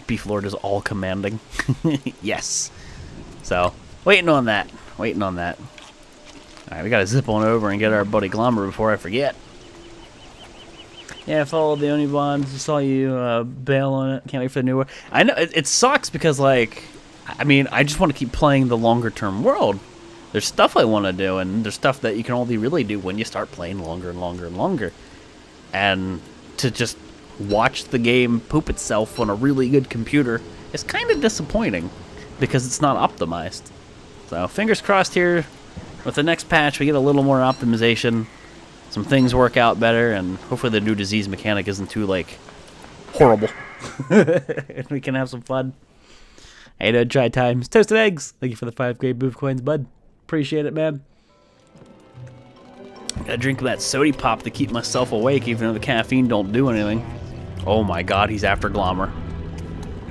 Beef Lord is all commanding. Yes. So, waiting on that. Waiting on that. Alright, we gotta zip on over and get our buddy Glommer before I forget. Yeah, I followed the Onibonds. Saw you bail on it. Can't wait for the new one. I know, it sucks because, like, I mean, I just want to keep playing the longer term world. There's stuff I want to do, and there's stuff that you can only really do when you start playing longer and longer and longer. And to just watch the game poop itself on a really good computer is kind of disappointing because it's not optimized. So fingers crossed here with the next patch we get a little more optimization, some things work out better, and hopefully the new disease mechanic isn't too like horrible. And we can have some fun. Hey, no try times. Toasted eggs. Thank you for the 5 great booth coins, bud. Appreciate it, man. Gotta drink that sody pop to keep myself awake even though the caffeine don't do anything. Oh my god, he's after Glommer.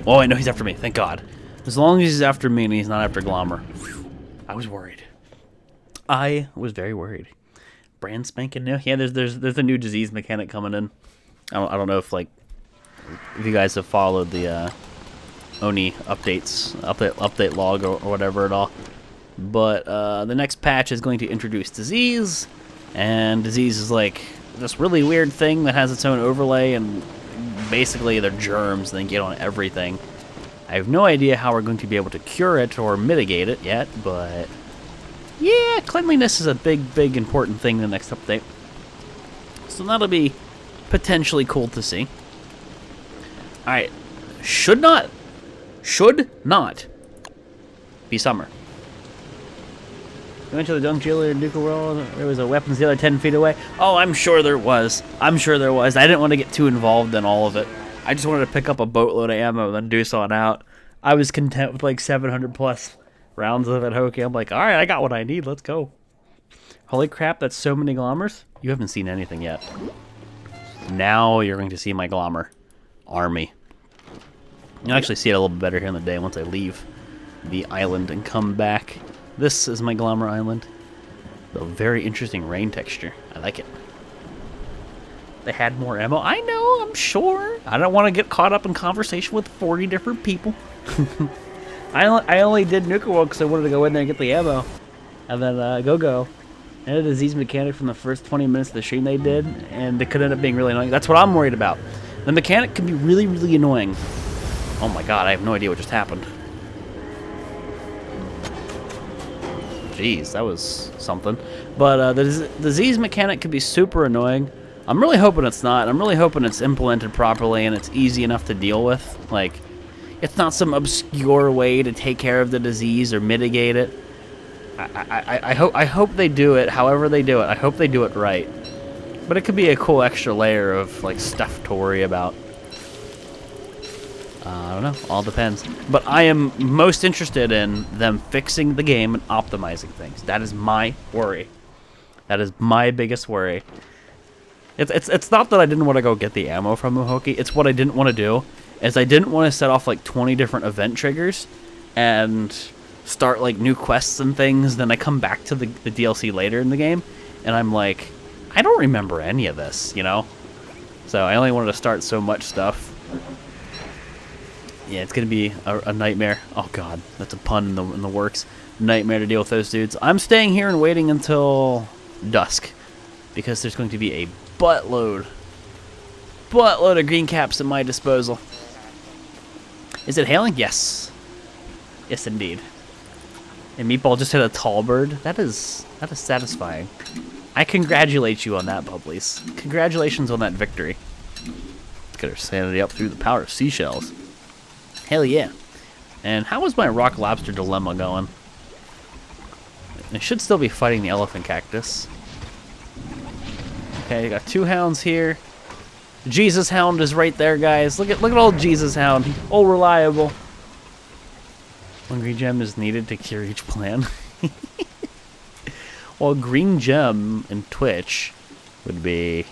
Oh, I know he's after me, thank god. As long as he's after me and he's not after Glommer. Whew. I was worried. I was very worried. Brand spanking new. Yeah, there's a new disease mechanic coming in. I don't know if like if you guys have followed the Oni update log or whatever at all. But the next patch is going to introduce disease, and disease is like this really weird thing that has its own overlay, and basically they're germs and they get on everything. I have no idea how we're going to be able to cure it or mitigate it yet, but yeah, cleanliness is a big important thing in the next update. So that'll be potentially cool to see. Alright, should not be summer. We went to the Dunk Jailer in Duca World. There was a weapons dealer 10 feet away. Oh, I'm sure there was. I'm sure there was. I didn't want to get too involved in all of it. I just wanted to pick up a boatload of ammo and then deuce on out. I was content with like 700 plus rounds of it, Hokey. I'm like, alright, I got what I need. Let's go. Holy crap, that's so many Glommers. You haven't seen anything yet. Now you're going to see my Glommer army. You'll actually see it a little bit better here in the day once I leave the island and come back. This is my Glommer Island. A very interesting rain texture. I like it. They had more ammo. I know, I'm sure. I don't want to get caught up in conversation with 40 different people. I only did Nuka World because I wanted to go in there and get the ammo. And then go. And a disease mechanic from the first 20 minutes of the stream they did, and it could end up being really annoying. That's what I'm worried about. The mechanic can be really annoying. Oh my god, I have no idea what just happened. Jeez, that was something. But the disease mechanic could be super annoying. I'm really hoping it's not. I'm really hoping it's implemented properly and it's easy enough to deal with. Like, it's not some obscure way to take care of the disease or mitigate it. I hope they do it however they do it. I hope they do it right. But it could be a cool extra layer of like stuff to worry about. I don't know. All depends. But I am most interested in them fixing the game and optimizing things. That is my worry. That is my biggest worry. It's not that I didn't want to go get the ammo from Muhoki. It's what I didn't want to do. Is I didn't want to set off like 20 different event triggers and start like new quests and things. Then I come back to the DLC later in the game and I'm like, I don't remember any of this, you know? So I only wanted to start so much stuff. Yeah, it's going to be a nightmare. Oh god, that's a pun in the works. Nightmare to deal with those dudes. I'm staying here and waiting until dusk because there's going to be a buttload of green caps at my disposal. Is it hailing? Yes. Yes, indeed. And Meatball just hit a tall bird. That is satisfying. I congratulate you on that, Bubblies. Congratulations on that victory. Get our sanity up through the power of seashells. Hell yeah. And how is my rock lobster dilemma going? I should still be fighting the elephant cactus. Okay, got 2 hounds here. Jesus Hound is right there, guys. Look at old Jesus Hound. All reliable. 1 green gem is needed to cure each plan. Well, green gem in Twitch would be...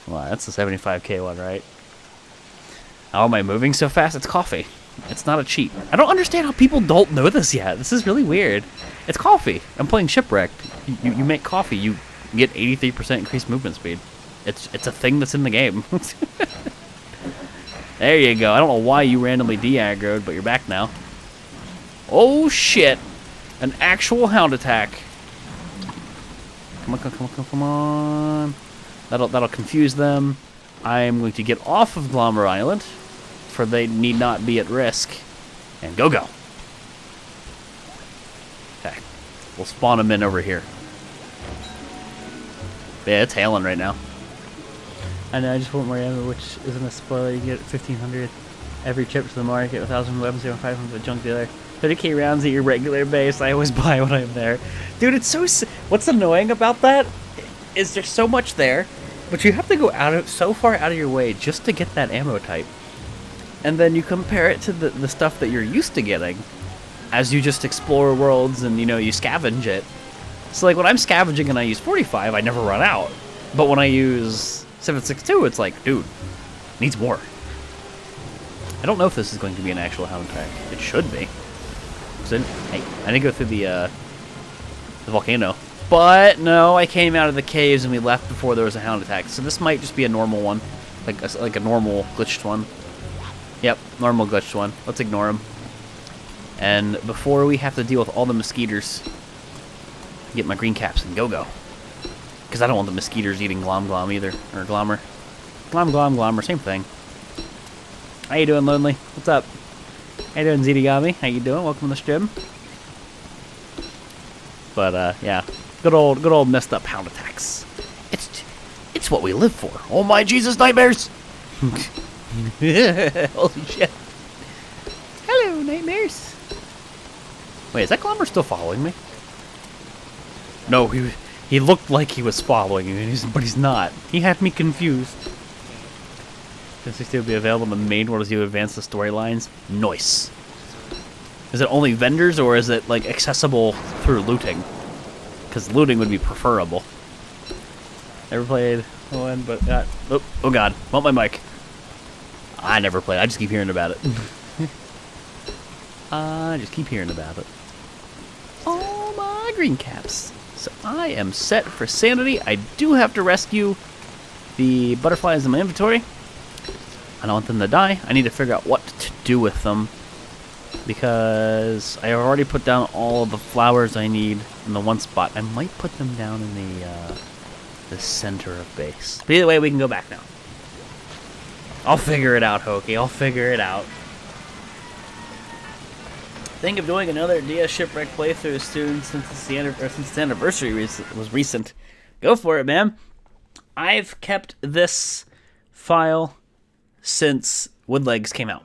Well, that's the 75k one, right? How am I moving so fast? It's coffee. It's not a cheat. I don't understand how people don't know this yet. This is really weird. It's coffee. I'm playing Shipwrecked. You make coffee. You You get 83% increased movement speed. It's a thing that's in the game. There you go. I don't know why you randomly de-aggroed, but you're back now. Oh shit! An actual hound attack. Come on, come on, come on, come on. That'll confuse them. I am going to get off of Glommer Island, for they need not be at risk. And go. Okay. We'll spawn them in over here. Yeah, it's hailing right now. I know, I just want more ammo, which isn't a spoiler. You get 1,500 every trip to the market, 1,000 weapons, 500 at junk dealer. 30k rounds at your regular base. I always buy when I'm there. Dude, it's so... What's annoying about that is there's so much there, but you have to go so far out of your way just to get that ammo type. And then you compare it to the stuff that you're used to getting as you just explore worlds and, you know, you scavenge it. So, like, when I'm scavenging and I use 45, I never run out. But when I use 7.62, it's like, dude, needs more. I don't know if this is going to be an actual hound attack. It should be. Hey, I didn't go through the volcano. But, no, I came out of the caves and we left before there was a hound attack. So this might just be a normal one. Like a normal glitched one. Yep, normal glitched one. Let's ignore him. And before we have to deal with all the mosquitoes, get my green caps and go. Because I don't want the mosquitoes eating Glom either. Or Glommer. Glommer, same thing. How you doing, Lonely? What's up? How you doing, Zedegami? How you doing? Welcome to the stream. But, yeah. Good old messed up hound attacks. It's what we live for. Oh my Jesus, nightmares! Holy shit. Hello, nightmares. Wait, is that Glommer still following me? No, he looked like he was following me, but he's not. He had me confused. 1060 will be available in the main world as you advance the storylines. Nice. Is it only vendors, or is it, like, accessible through looting? Because looting would be preferable. Never played one, but... oh god. Want my mic. I never played. I just keep hearing about it. I just keep hearing about it. Oh, my green caps. So I am set for sanity. I do have to rescue the butterflies in my inventory. I don't want them to die. I need to figure out what to do with them, because I already put down all of the flowers I need in the one spot. I might put them down in the center of base. But either way, we can go back now. I'll figure it out, Hokie. I'll figure it out. Think of doing another DS Shipwrecked playthrough soon, since the anniversary was recent. Go for it, man. I've kept this file since Woodlegs came out.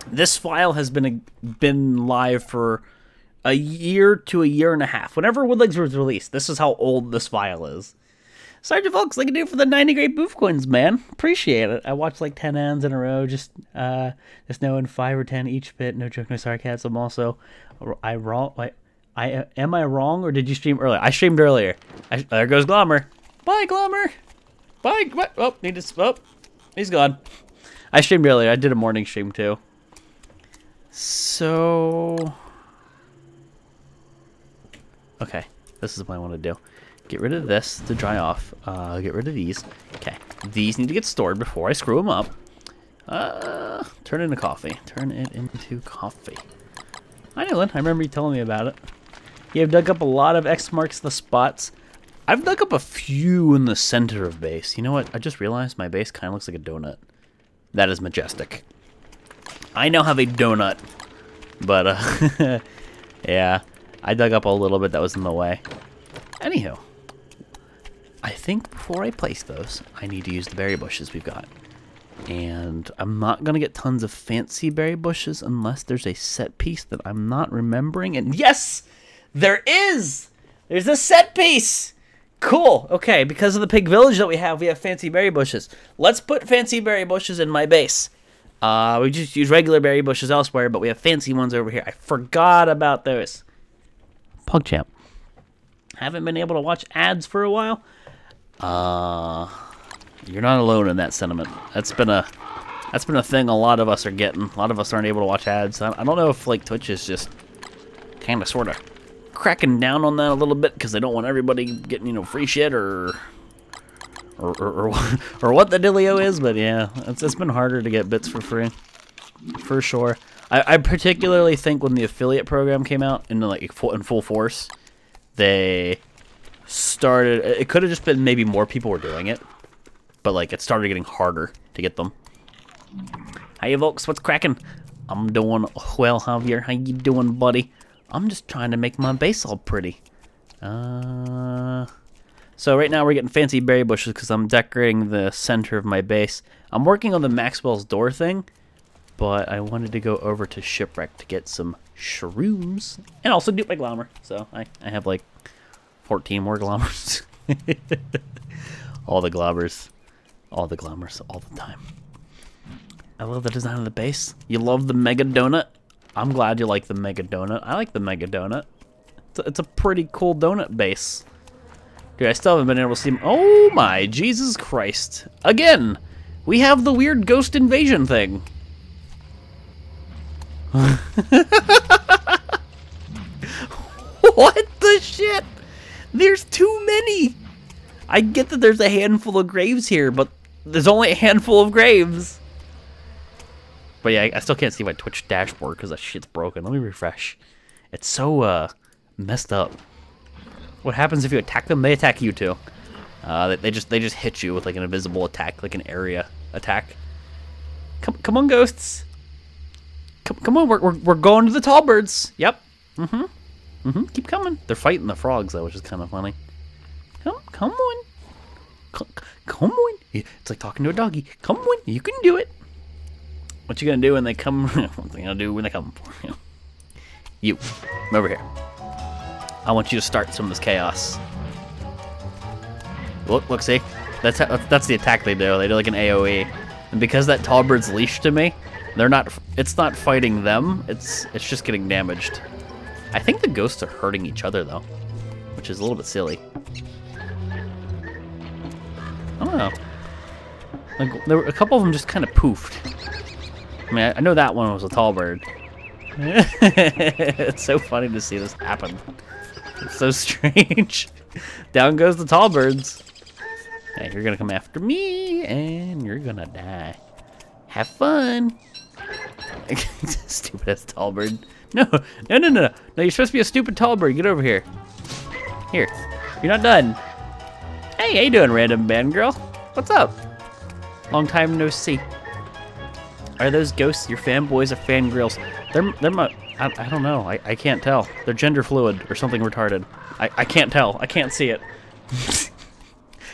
This file has been live for a year to a year and a half. Whenever Woodlegs was released, this is how old this file is. Sergeant Volx, like I do for the 90 great booth coins, man. Appreciate it. I watched like 10 ends in a row, just knowing 5 or 10 each bit. No joke, no sarcasm. Also, am I wrong, or did you stream earlier? I streamed earlier. There goes Glommer. Bye, Glommer. Bye. What? Oh, he's gone. I streamed earlier. I did a morning stream too. So, okay, this is what I want to do. Get rid of this to dry off. Get rid of these. Okay, these need to get stored before I screw them up. Turn it into coffee. Turn it into coffee. Hi, Dylan. I remember you telling me about it. You have dug up a lot of X marks the spots. I've dug up a few in the center of base. You know what? I just realized my base kind of looks like a donut. That is majestic. I now have a donut. But, yeah. I dug up a little bit that was in the way. Anywho. I think before I place those, I need to use the berry bushes we've got. And I'm not going to get tons of fancy berry bushes unless there's a set piece that I'm not remembering. And yes! There is! There's a set piece! Cool. Okay, because of the pig village that we have fancy berry bushes. Let's put fancy berry bushes in my base. We just use regular berry bushes elsewhere, but we have fancy ones over here. I forgot about those. PugChamp. Haven't been able to watch ads for a while. You're not alone in that sentiment. That's been a thing a lot of us are getting. A lot of us aren't able to watch ads. I don't know if like Twitch is just kind of sort of cracking down on that a little bit because they don't want everybody getting, you know, free shit or what the dealio is. But yeah, it's been harder to get bits for free, for sure. I particularly think when the affiliate program came out in full force, they started. It could have just been maybe more people were doing it, but like it started getting harder to get them. Hey, Volx, what's cracking? I'm doing well, Javier. How you doing, buddy? I'm just trying to make my base all pretty. So right now we're getting fancy berry bushes because I'm decorating the center of my base. I'm working on the Maxwell's door thing, but I wanted to go over to Shipwrecked to get some shrooms and also do my glamour. So I have like 14 more glamours. all the glamours all the time. I love the design of the base. You love the mega donut? I'm glad you like the mega donut. I like the mega donut. It's a pretty cool donut base. Dude, I still haven't been able to see him. Oh my Jesus Christ. Again, we have the weird ghost invasion thing. What the shit? There's too many. I get that there's a handful of graves here, but there's only a handful of graves. But yeah, I still can't see my Twitch dashboard because that shit's broken. Let me refresh. It's so messed up. What happens if you attack them? They attack you too. They just hit you with like an invisible attack, like an area attack. Come on, ghosts. Come on, we're going to the tall birds. Yep. Keep coming. They're fighting the frogs though, which is kind of funny. Come on. Come on. It's like talking to a doggy. Come on, you can do it. What you gonna do when they come? What you gonna do when they come for you? You, come over here. I want you to start some of this chaos. Look, see? That's the attack they do. They do like an AOE, and because that tall bird's leashed to me, it's not fighting them. It's just getting damaged. I think the ghosts are hurting each other though, which is a little bit silly. I don't know. Like there were a couple of them just kind of poofed. I mean, I know that one was a tall bird. It's so funny to see this happen. It's so strange. Down goes the tall birds. Hey, you're gonna come after me, and you're gonna die. Have fun. Stupid ass tall bird. No, you're supposed to be a stupid tall bird. Get over here. Here. You're not done. Hey, how you doing, random band girl? What's up? Long time no see. Are those ghosts your fanboys or fangirls? They're my... I don't know. I can't tell. They're gender fluid or something retarded. I can't tell. I can't see it.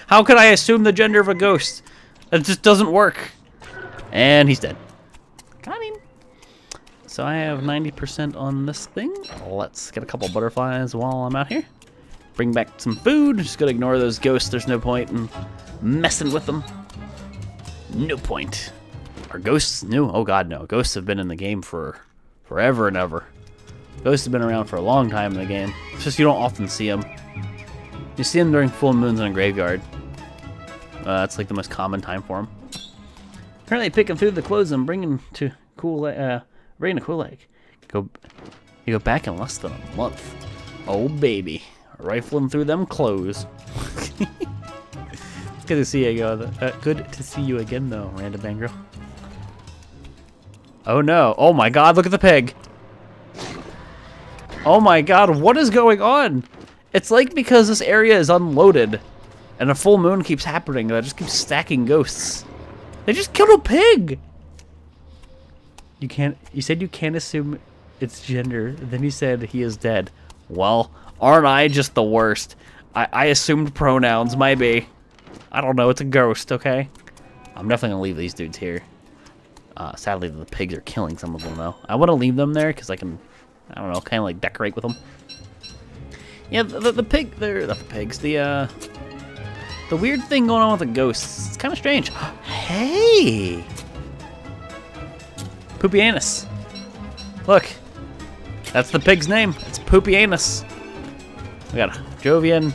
How could I assume the gender of a ghost? It just doesn't work. And he's dead. Got him. So I have 90% on this thing. Let's get a couple butterflies while I'm out here. Bring back some food. Just gonna ignore those ghosts. There's no point in messing with them. No point. Are ghosts new? Oh god, no. Ghosts have been in the game for forever and ever. Ghosts have been around for a long time in the game. It's just you don't often see them. You see them during full moons in a graveyard. That's like the most common time for them. Currently picking through the clothes I'm bringing to Cool Lake. You go back in less than a month. Oh baby, rifling through them clothes. Good to see you, good to see you again, though, random bang girl. Oh no! Oh my God! Look at the pig! Oh my God! What is going on? It's like because this area is unloaded, and a full moon keeps happening, that just keeps stacking ghosts. They just killed a pig. You said you can't assume its gender. Then you said he is dead. Well, aren't I just the worst? I assumed pronouns. Maybe. I don't know. It's a ghost. Okay. I'm definitely gonna leave these dudes here. Sadly, the pigs are killing some of them though. I want to leave them there because I can, I don't know, kind of like decorate with them. Yeah, the pig. They're not the pigs. The weird thing going on with the ghosts. It's kind of strange. Hey. Poopy Anus. Look. That's the pig's name. It's Poopy Anus. We got a Jovian,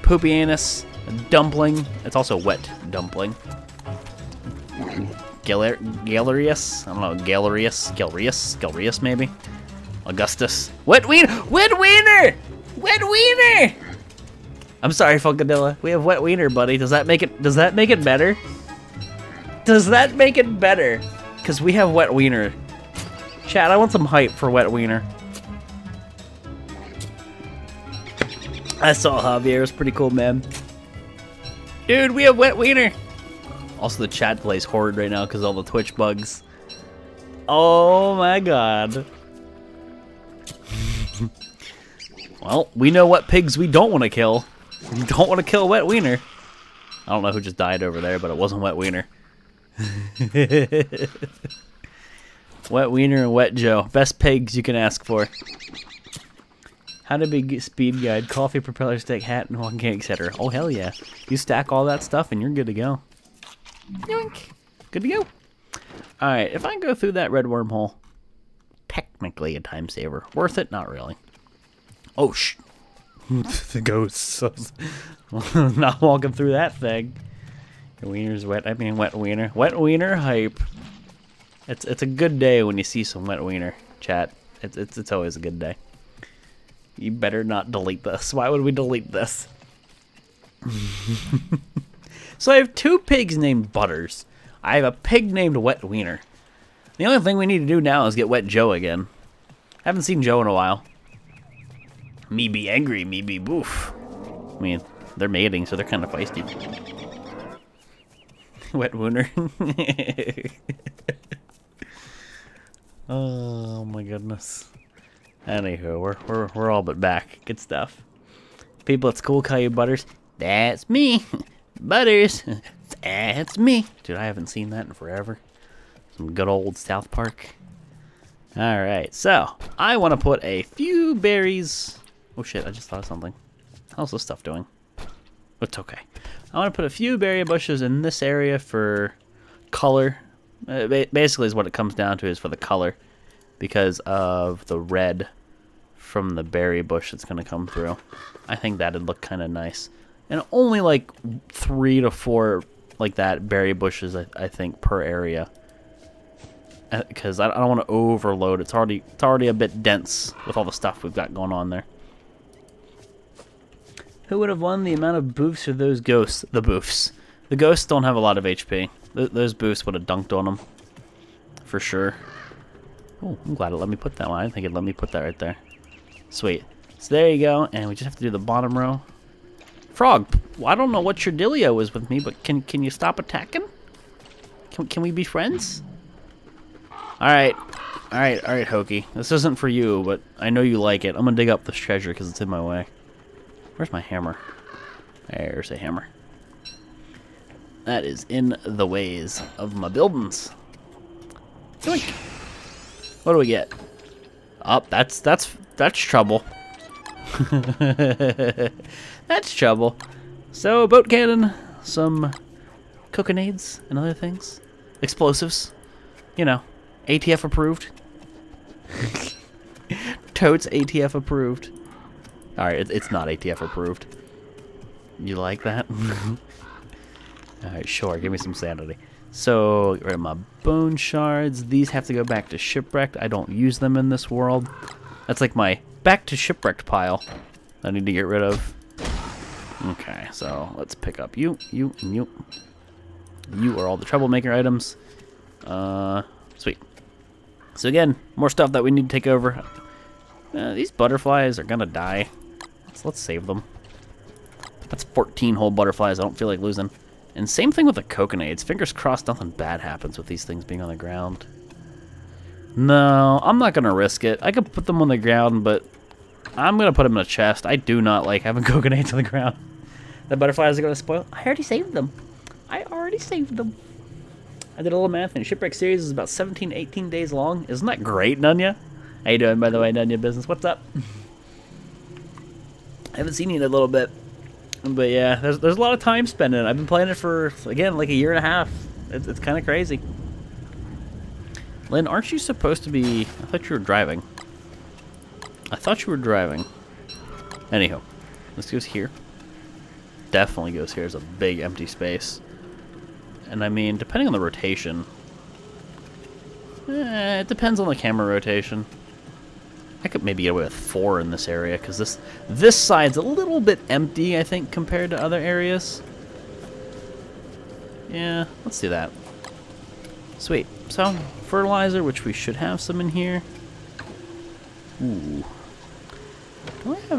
Poopy Anus, a dumpling. It's also wet dumpling. Galerius. I don't know. Galerius maybe. Augustus. Wet wiener! Wet wiener! Wet wiener! I'm sorry, Funkadilla. We have wet wiener, buddy. Does that make it better? Does that make it better? Because we have wet wiener. Chat, I want some hype for wet wiener. I saw Javier. It was pretty cool, man. Dude, we have wet wiener. Also, the chat plays horrid right now because all the Twitch bugs. Oh my god. Well, we know what pigs we don't want to kill. We don't want to kill wet wiener. I don't know who just died over there, but it wasn't wet wiener. Wet wiener and wet Joe. Best pigs you can ask for. How to be speed guide, coffee, propeller stick, hat, and walking cake, etc. Oh, hell yeah. You stack all that stuff and you're good to go. Yoink. Good to go. Alright, if I go through that red wormhole, technically a time saver. Worth it? Not really. Oh, the ghosts. Not walking through that thing. Your wiener's wet. I mean, wet wiener. Wet wiener hype. It's a good day when you see some wet wiener, chat. It's always a good day. You better not delete this. Why would we delete this? So I have two pigs named Butters. I have a pig named Wet Wiener. The only thing we need to do now is get Wet Joe again. I haven't seen Joe in a while. Me be angry, me be boof. I mean, they're mating, so they're kind of feisty. Wet Wiener. Oh my goodness. Anywho, we're all but back. Good stuff. People at school call you Butters. That's me. Butters. That's me. Dude, I haven't seen that in forever. Some good old South Park. Alright, so I want to put a few berries. Oh shit, I just thought of something. How's this stuff doing? It's okay. I want to put a few berry bushes in this area for color. Basically is what it comes down to, is for the color. Because of the red from the berry bush that's going to come through. I think that'd look kind of nice. And only like 3 to 4 like that berry bushes, I think, per area. Because I don't want to overload. It's already a bit dense with all the stuff we've got going on there. Who would have won the amount of boofs or those ghosts? The boofs. The ghosts don't have a lot of HP. Those boofs would have dunked on them. For sure. Oh, I'm glad it let me put that one. I didn't think it let me put that right there. Sweet. So there you go, and we just have to do the bottom row. Frog, I don't know what your dealio is with me, but can you stop attacking? Can we be friends? Alright, Hokey. This isn't for you, but I know you like it. I'm gonna dig up this treasure because it's in my way. Where's my hammer? There's a hammer. That is in the ways of my buildings. Yoink. What do we get? Oh, that's trouble. That's trouble. So, boat cannon, some coconades and other things. Explosives. You know, ATF approved. Totes ATF approved. Alright, it's not ATF approved. You like that? Alright, sure, give me some sanity. So, get rid of my bone shards. These have to go back to Shipwrecked. I don't use them in this world. That's like my back to Shipwrecked pile I need to get rid of. Okay, so let's pick up you, and you. You are all the troublemaker items. Sweet. So again, more stuff that we need to take over. These butterflies are gonna die. Let's save them. That's 14 whole butterflies I don't feel like losing. And same thing with the coconades. Fingers crossed nothing bad happens with these things being on the ground. No, I'm not gonna risk it. I could put them on the ground, but I'm gonna put them in a chest. I do not like having coconades on the ground. The butterflies are gonna spoil. I already saved them. I did a little math, and Shipwreck series is about 17, 18 days long. Isn't that great, Nunya? How you doing, by the way, Nunya Business? What's up? I haven't seen you in a little bit. But yeah, there's a lot of time spent in it. I've been playing it for, again, like a year and a half. It's kind of crazy. Lynn, aren't you supposed to be... I thought you were driving. Anyhow, this goes here. Definitely goes here. There's a big empty space. And I mean, depending on the rotation... it depends on the camera rotation. I could maybe get away with 4 in this area, because this side's a little bit empty, I think, compared to other areas. Yeah, let's do that. Sweet. So, fertilizer, which we should have some in here. Ooh. Do I have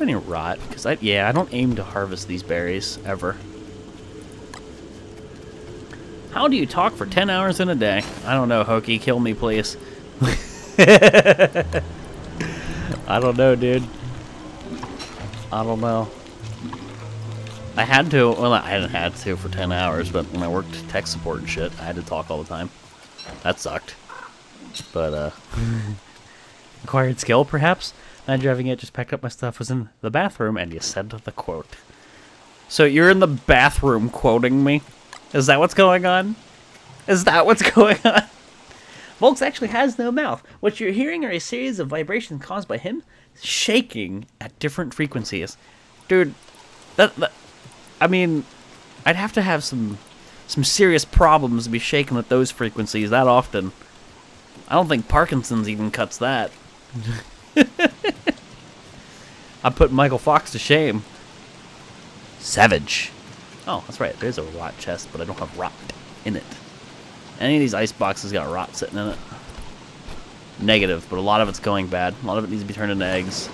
any rot? Because I don't aim to harvest these berries ever. How do you talk for 10 hours in a day? I don't know, Hokey. Kill me, please. I don't know, dude. I don't know. I had to, well, I hadn't had to for 10 hours, but when I worked tech support and shit, I had to talk all the time. That sucked. But, acquired skill, perhaps? Not driving it, just packed up my stuff, was in the bathroom, and you said the quote. So you're in the bathroom quoting me? Is that what's going on? Is that what's going on? Volx actually has no mouth. What you're hearing are a series of vibrations caused by him shaking at different frequencies. Dude, I mean, I'd have to have some serious problems to be shaken with those frequencies that often. I don't think Parkinson's even cuts that. I put Michael Fox to shame. Savage. Oh, that's right. There's a rot chest, but I don't have rot in it. Any of these ice boxes got rot sitting in it. Negative, but a lot of it's going bad. A lot of it needs to be turned into eggs.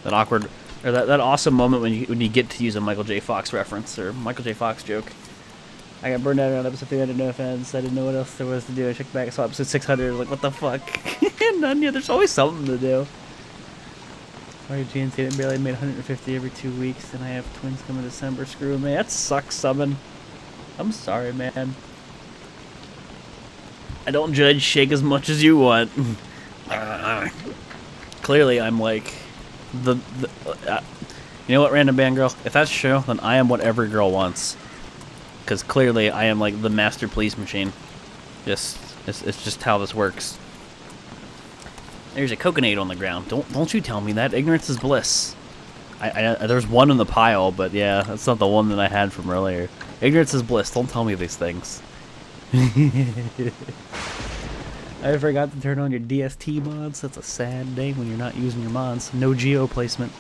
That awkward, or that awesome moment when you get to use a Michael J. Fox reference or Michael J. Fox joke. I got burned out around episode 300, no offense. I didn't know what else there was to do. I checked back, I saw episode 600. Like, what the fuck? None yet. There's always something to do. Mario Gene said it barely made 150 every 2 weeks, and I have twins coming December. Screw me. That sucks, Summon. I'm sorry, man. I don't judge Shake as much as you want. Clearly, I'm like you know what, Random Band Girl? If that's true, then I am what every girl wants. Because clearly, I am like the master please machine. It's just how this works. There's a coconut on the ground. Don't you tell me that. Ignorance is bliss. There's one in the pile, but yeah, that's not the one that I had from earlier. Ignorance is bliss. Don't tell me these things. I forgot to turn on your DST mods. That's a sad day when you're not using your mods. No geo placement.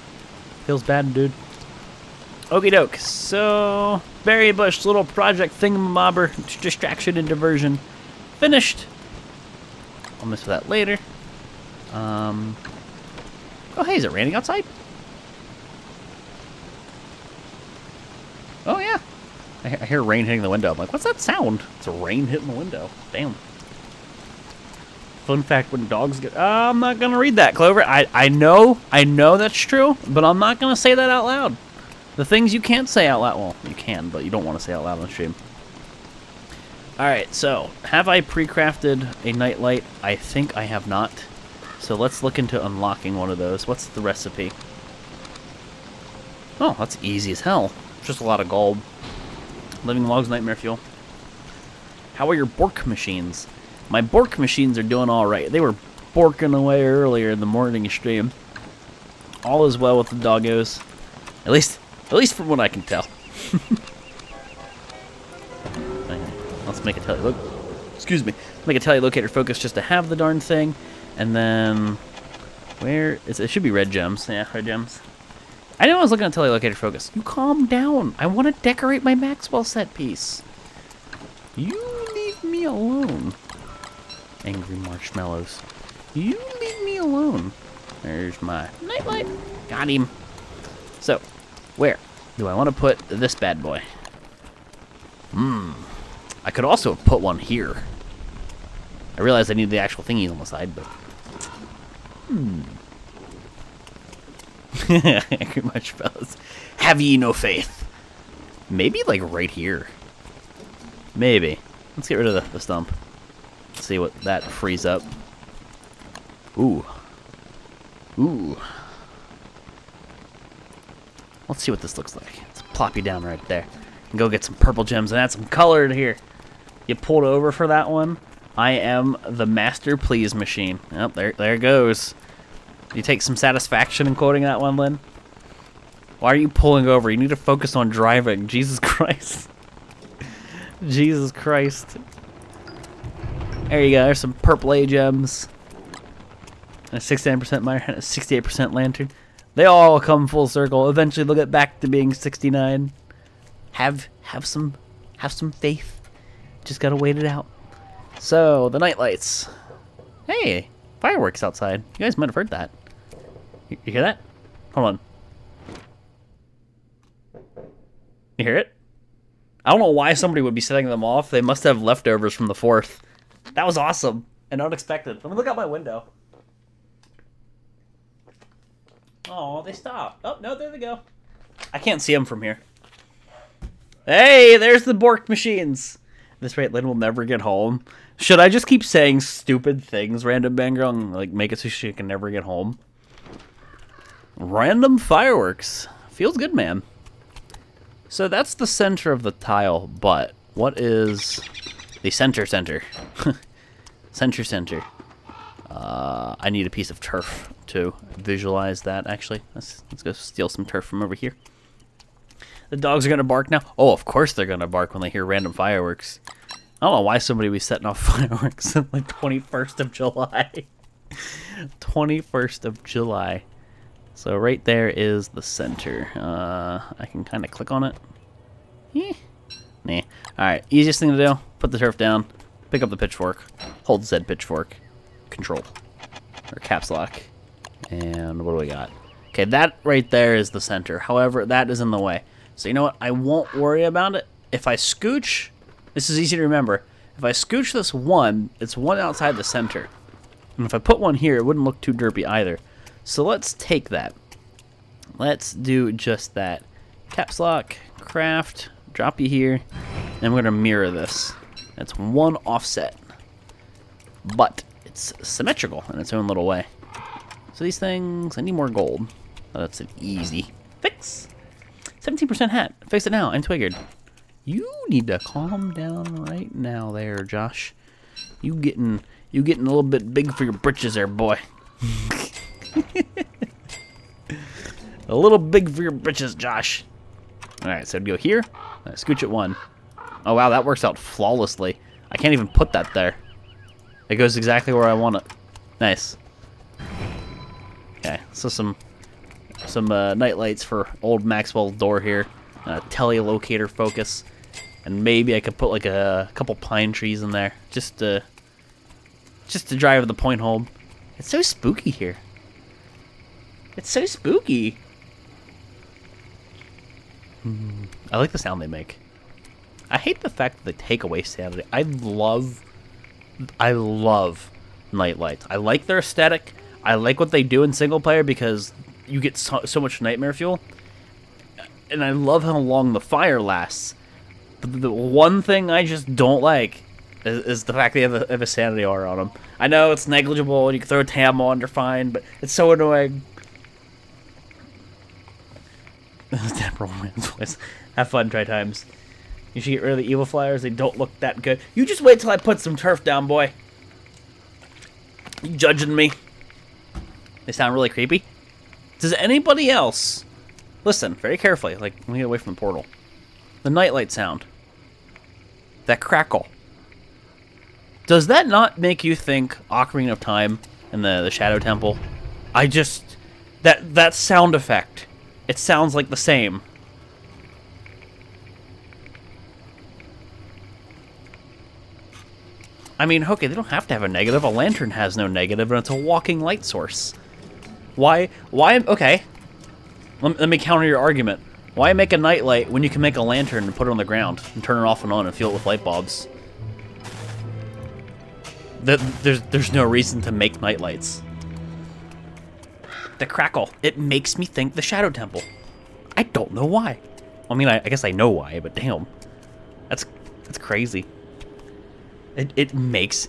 Feels bad, dude. Okie doke. So, berry bush, little project thingamabobber, distraction and diversion. Finished. I'll mess with that later. Oh, hey, is it raining outside? Oh, yeah. I hear rain hitting the window. I'm like, what's that sound? It's a rain hitting the window. Damn. Fun fact, when dogs get... I'm not going to read that, Clover. I know that's true, but I'm not going to say that out loud. The things you can't say out loud... Well, you can, but you don't want to say out loud on stream. Alright, so, have I pre-crafted a nightlight? I think I have not. So let's look into unlocking one of those. What's the recipe? Oh, that's easy as hell. Just a lot of gold. Living logs, nightmare fuel. How are your Bork machines? My Bork machines are doing alright. They were borking away earlier in the morning stream. All is well with the doggos. At least from what I can tell. Let's make a excuse me. Let's make a telelocator focus just to have the darn thing. And then, where is it? It should be red gems. Yeah, red gems. I know I was looking at telelocator focus. You calm down. I want to decorate my Maxwell set piece. You leave me alone. Angry marshmallows. You leave me alone. There's my nightlight. Got him. So, where do I want to put this bad boy? I could also have put one here. I realize I need the actual thingies on the side, but... Angry marshmallows. Have ye no faith? Maybe, like, right here. Maybe. Let's get rid of the stump. Let's see what that frees up. Ooh. Ooh. Let's see what this looks like. Let's plop you down right there. And go get some purple gems and add some color to here. You pulled over for that one. I am the master please machine. Oh, there it goes. You take some satisfaction in quoting that one, Lynn? Why are you pulling over? You need to focus on driving. Jesus Christ. Jesus Christ. There you go. There's some purple A gems. a 69% miner, and a 68% lantern. They all come full circle. Eventually they'll get back to being 69. Have some faith. Just gotta wait it out. So, the night lights. Hey, fireworks outside. You guys might have heard that. You hear that? Hold on. You hear it? I don't know why somebody would be setting them off. They must have leftovers from the 4th. That was awesome and unexpected. Let me look out my window. Oh, they stopped. Oh, no, there they go. I can't see them from here. Hey, there's the Bork machines. At this rate, Lynn will never get home. Should I just keep saying stupid things, Random Banger, and like make it so she can never get home? Random fireworks. Feels good, man. So that's the center of the tile, but what is the center? Center. I need a piece of turf to visualize that, actually. Let's go steal some turf from over here. The dogs are going to bark now. Oh, of course they're going to bark when they hear random fireworks. I don't know why somebody would be setting off fireworks on like 21st of July. 21st of July. So right there is the center. I can kind of click on it. Nah. Alright, easiest thing to do, put the turf down, pick up the pitchfork, hold Z pitchfork, control, or caps lock. And what do we got? Okay, that right there is the center. However, that is in the way. So you know what? I won't worry about it. If I scooch, this is easy to remember. If I scooch this one, it's one outside the center. And if I put one here, it wouldn't look too derpy either. So let's take that. Let's do just that. Caps lock, craft, drop you here. And we're going to mirror this. That's one offset. But it's symmetrical in its own little way. So these things, I need more gold. Oh, that's an easy fix. 17% hat. Fix it now. I'm twiggered. You need to calm down right now there, Josh. You getting a little bit big for your britches there, boy. A little big for your britches, Josh. Alright, so I'd go here. Scooch it one. Oh, wow, that works out flawlessly. I can't even put that there. It goes exactly where I want it. Nice. Okay, so some night lights for old Maxwell's door here. Telelocator focus. And maybe I could put like a couple pine trees in there. Just to drive the point home. It's so spooky here. It's so spooky. I like the sound they make. I hate the fact that they take away sanity. I love night lights. I like their aesthetic. I like what they do in single player because you get so much nightmare fuel. And I love how long the fire lasts. But the one thing I just don't like is the fact they have a sanity aura on them. I know it's negligible and you can throw a tam on, they're fine, but it's so annoying. Temporal man's voice. Have fun, try times. You should get rid of the evil flyers. They don't look that good. You just wait till I put some turf down, boy. You judging me? They sound really creepy. Does anybody else listen very carefully? Like, let me get away from the portal. The nightlight sound. That crackle. Does that not make you think Ocarina of Time and the Shadow Temple? I just that sound effect. It sounds like the same. I mean, okay, they don't have to have a negative. A lantern has no negative, and it's a walking light source. Why, okay. Let me counter your argument. Why make a nightlight when you can make a lantern and put it on the ground and turn it off and on and fill it with light bulbs? There's no reason to make nightlights. The crackle. It makes me think the Shadow Temple. I don't know why. I mean, I guess I know why, but damn. That's crazy. It makes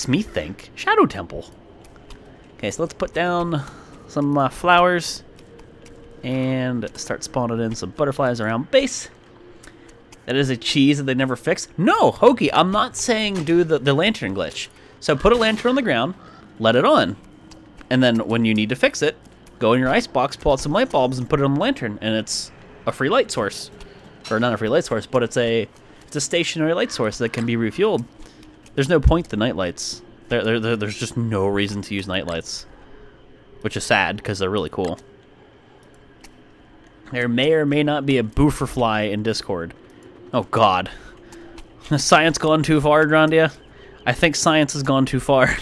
me think Shadow Temple. Okay, so let's put down some flowers and start spawning in some butterflies around base. That is a cheese that they never fix. No, Hokey, I'm not saying do the lantern glitch. So put a lantern on the ground, let it on. And then when you need to fix it, go in your icebox, pull out some light bulbs, and put it on the lantern. And it's a free light source. Or not a free light source, but it's a stationary light source that can be refueled. There's no point to night lights. There's just no reason to use night lights. which is sad because they're really cool. There may or may not be a booferfly in Discord. Oh God. Has science gone too far, Drondia? I think science has gone too far.